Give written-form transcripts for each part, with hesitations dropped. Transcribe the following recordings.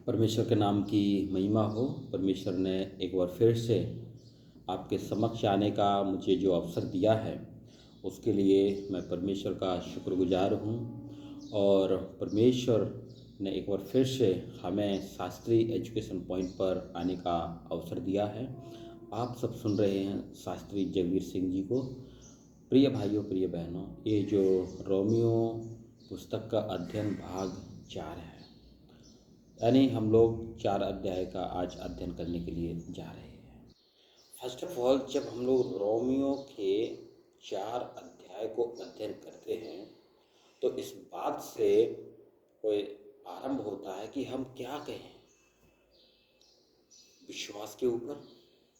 परमेश्वर के नाम की महिमा हो। परमेश्वर ने एक बार फिर से आपके समक्ष आने का मुझे जो अवसर दिया है उसके लिए मैं परमेश्वर का शुक्रगुजार हूँ। और परमेश्वर ने एक बार फिर से हमें शास्त्री एजुकेशन पॉइंट पर आने का अवसर दिया है। आप सब सुन रहे हैं शास्त्री जगवीर सिंह जी को। प्रिय भाइयों, प्रिय बहनों, ये जो रोमियो पुस्तक का अध्ययन भाग 4 है, यानी हम लोग 4 अध्याय का आज अध्ययन करने के लिए जा रहे हैं। फर्स्ट ऑफ ऑल, जब हम लोग रोमियो के 4 अध्याय को अध्ययन करते हैं तो इस बात से कोई आरंभ होता है कि हम क्या कहें, विश्वास के ऊपर,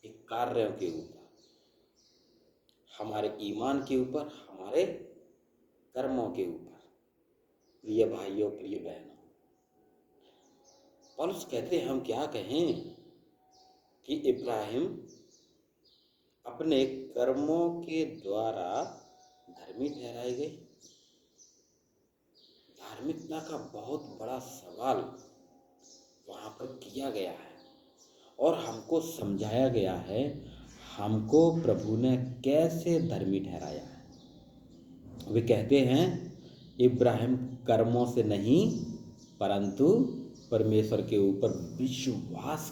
एक कार्यों के ऊपर, हमारे ईमान के ऊपर, हमारे कर्मों के ऊपर। प्रिय भाइयों, प्रिय बहनों, पौलुस कहते हैं हम क्या कहें कि इब्राहिम अपने कर्मों के द्वारा धर्मी ठहराए गए। धार्मिकता का बहुत बड़ा सवाल वहाँ पर किया गया है और हमको समझाया गया है हमको प्रभु ने कैसे धर्मी ठहराया है। वे कहते हैं इब्राहिम कर्मों से नहीं परंतु परमेश्वर के ऊपर विश्वास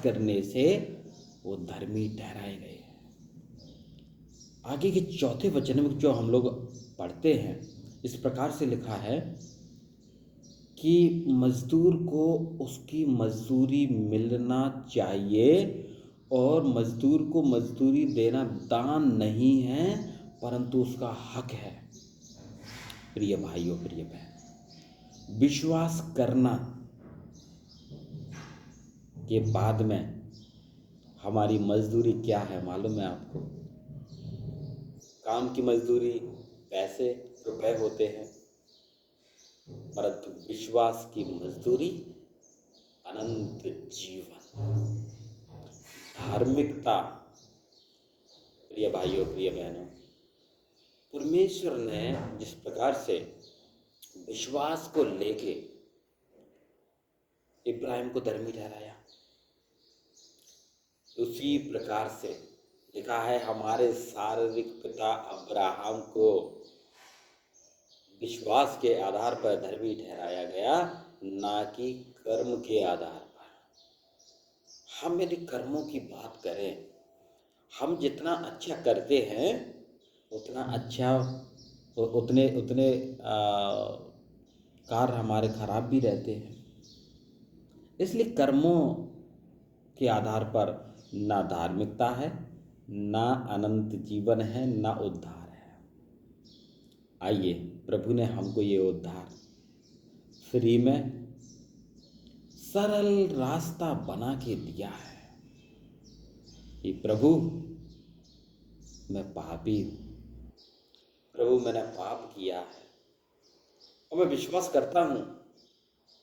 करने से वो धर्मी ठहराए गए हैं। आगे के चौथे वचन में जो हम लोग पढ़ते हैं, इस प्रकार से लिखा है कि मजदूर को उसकी मजदूरी मिलना चाहिए और मजदूर को मजदूरी देना दान नहीं है परंतु उसका हक है। प्रिय भाइयों, प्रिय बहन, विश्वास करना के बाद में हमारी मजदूरी क्या है मालूम है आपको? काम की मजदूरी पैसे, रुपए होते हैं, परंतु विश्वास की मजदूरी अनंत जीवन, धार्मिकता। प्रिय भाइयों, प्रिय बहनों, परमेश्वर ने जिस प्रकार से विश्वास को लेके इब्राहिम को धर्मी ठहराया, उसी प्रकार से लिखा है हमारे शारीरिक पिता अब्राहम को विश्वास के आधार पर धर्मी ठहराया गया, ना कि कर्म के आधार पर। हम यदि कर्मों की बात करें, हम जितना अच्छा करते हैं उतना अच्छा उतने उतने कार्य हमारे खराब भी रहते हैं। इसलिए कर्मों के आधार पर ना धार्मिकता है, ना अनंत जीवन है, ना उद्धार है। आइए, प्रभु ने हमको ये उद्धार फ्री में सरल रास्ता बना के दिया है कि प्रभु मैं पापी हूँ, प्रभु मैंने पाप किया है और मैं विश्वास करता हूँ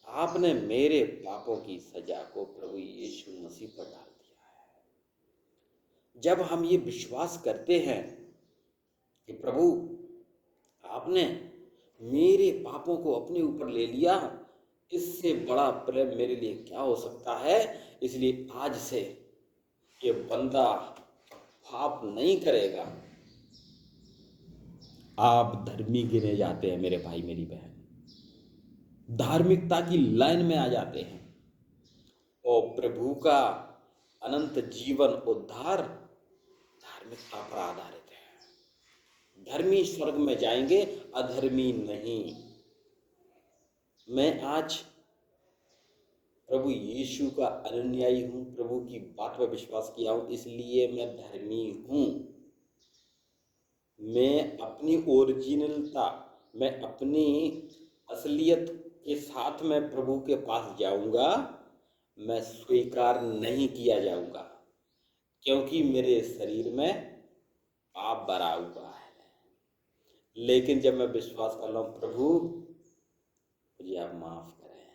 आपने मेरे पापों की सजा को प्रभु यीशु मसीह पर डाल दिया है। जब हम ये विश्वास करते हैं कि प्रभु आपने मेरे पापों को अपने ऊपर ले लिया, इससे बड़ा प्रेम मेरे लिए क्या हो सकता है। इसलिए आज से ये बंदा पाप नहीं करेगा। आप धर्मी गिने जाते हैं मेरे भाई, मेरी बहन, धार्मिकता की लाइन में आ जाते हैं और प्रभु का अनंत जीवन उद्धार धार्मिकता पर आधारित है। धर्मी स्वर्ग में जाएंगे, अधर्मी नहीं। मैं आज प्रभु यीशु का अनुयायी हूँ, प्रभु की बात पर विश्वास किया हूँ, इसलिए मैं धर्मी हूँ। मैं अपनी ओरिजिनलता, मैं अपनी असलियत के साथ में प्रभु के पास जाऊंगा, मैं स्वीकार नहीं किया जाऊंगा, क्योंकि मेरे शरीर में पाप भरा हुआ है। लेकिन जब मैं विश्वास कर रहा हूँ प्रभु मुझे आप माफ करें,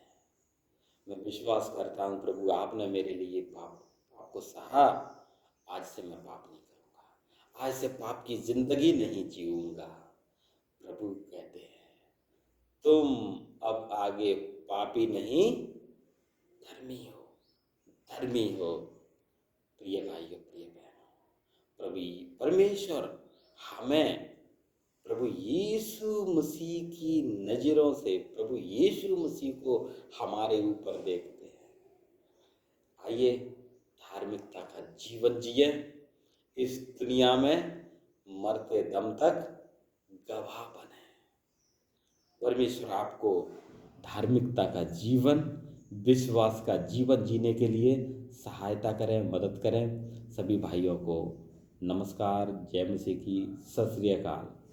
मैं विश्वास करता हूँ प्रभु आपने मेरे लिए पाप को सहा, आज से मैं पाप नहीं करूँगा, आज से पाप की जिंदगी नहीं जीऊँगा। प्रभु कहते हैं तुम अब आगे पापी नहीं धर्मी हो, धर्मी हो। प्रिय भाइयों, प्रिय बहनों, परमेश्वर हमें प्रभु यीशु मसीह की नज़रों से प्रभु यीशु मसीह को हमारे ऊपर देखते हैं। आइए धार्मिकता का जीवन जिए, इस दुनिया में मरते दम तक गवाह बने। परमेश्वर आपको धार्मिकता का जीवन, विश्वास का जीवन जीने के लिए सहायता करें, मदद करें। सभी भाइयों को नमस्कार, जय मसीह की, सत श्री अकाल।